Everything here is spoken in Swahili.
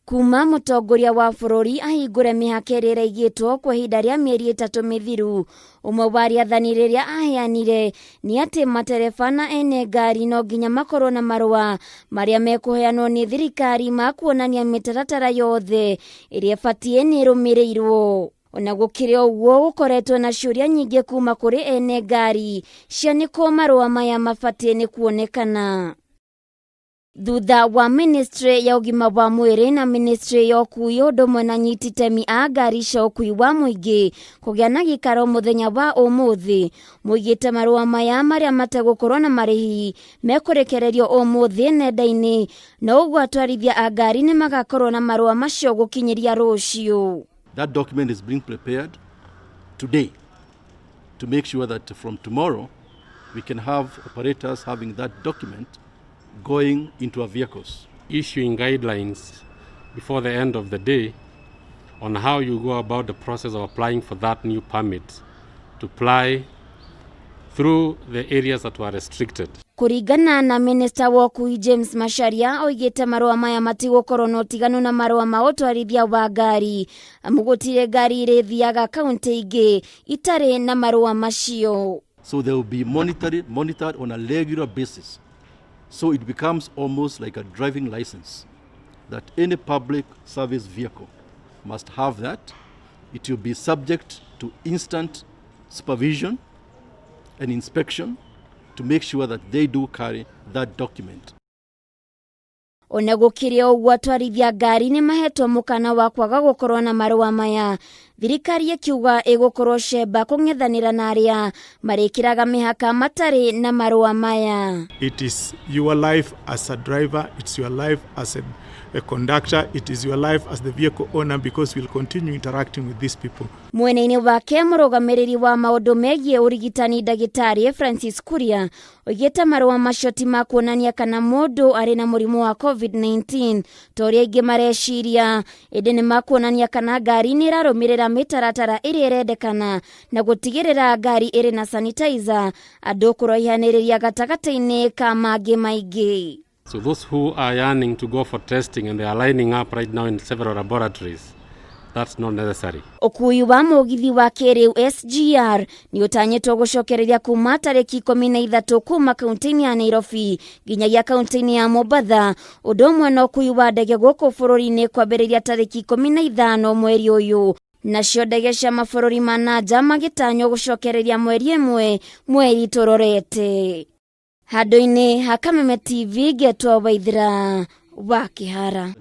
Kuuma mutongoria wa bururi ahingure mihaka ĩrĩa ĩraigĩtwo kwa ihinda rĩa mĩeri 3 mithiru. Umwe wa Riathani rĩrĩa aheanire ni ati matereba na ene ngari nonginya makorwo na marua maria mekuheanwo ni thirikari ma kuonania mitaratara yothe ĩrĩa ĩbatie nĩ ĩrũmĩrĩirwo. Ona gũkĩrĩ ũguo gũkoretwo na ciũria nyingĩ kuma kũrĩ ene ngari cia nĩkũ marua maya mabatie nĩ kuonekana. Thutha wa ministry ya Ugima wa Mwiri na ministry ya Ukuui ũndũmwe na nyiti itemi a ngari cia ũkui wa mũingĩ kũgĩa na gĩikaro mũthenya wa ũmũthĩ, moigĩte marũa maya marĩa mategũkorwo na marĩhi mekũrekererio ũmũthĩ nenda-inĩ, na ũguo atwarithia a ngari nĩ magakorwo na marũa macio gũkinyĩria rũciu. That document is being prepared today to make sure that from tomorrow we can have operators having that document going into our vehicles. Issuing guidelines before the end of the day on how you go about the process of applying for that new permit to apply through the areas that were restricted. Kuringana na minista wa Ukuui James Macharia oigĩte marũa maya matigũkorwo na ũtiganu na marũa ma ũtwarithia wa ngari, amu gũtirĩ ngari ĩrĩthiaga kaunti ingĩ itarĩ na marũa macio. So they will be monitored on a regular basis. So it becomes almost like a driving license that any public service vehicle must have that. It will be subject to instant supervision and inspection to make sure that they do carry that document. Ona gũkĩrĩ ũguo atwarithia ngari nĩ mahetwo mũkana wa kwaga gũkorwo na marũa maya. Thirikari akiuga ĩgũkorwo cemba kũng'ethanĩra na aria marĩkĩraga mĩhaka matarĩ na marũa maya. It is your life as a driver, it's your life as a conductor, it is your life as the vehicle owner, because we'll continue interacting with these people. Mwena-inĩ wake mũrũgamĩrĩri wa maũndũ megiĩ ũrigitani ndagĩtarĩ Francis Kuria oigĩte marũa macio ti ma kuonania kana mũndũ arĩ na mũrimũ wa COVID-19 ta ũrĩa aingĩ mareciria, ĩndĩ nĩ ma kuonania kana ngari nĩ ĩrarũmĩrĩra mitaratara ĩrĩa ĩrendekana na gũtigĩrĩra ngari ĩrĩ na sanitizer, andũ kũraihanĩrĩria gatagatĩ-inĩ ka mangĩ maingĩ. So those who are yearning to go for testing and they are lining up right now in several laboratories, that's not necessary. Ũkui wa mũgithi wa kĩrĩu SGR nĩ ũtanyĩtwo gũcokereria kuma tarĩki 13 kuma kaunti-inĩ ya Nairobi nginyagia kaunti-inĩ ya Mombasa, ũndũ ũmwe na ũkui wa ndege gũkũ bũrũri-inĩ kwambĩrĩria tarĩki 15 mweri ũyũ. Nacio ndege cia mabũrũri ma nanja magĩtanywo gũcokereria mweri ĩmwe mweri tũrorete. Handũ-inĩ ha Kameme TV, Getwo Waithira wa Kĩhara.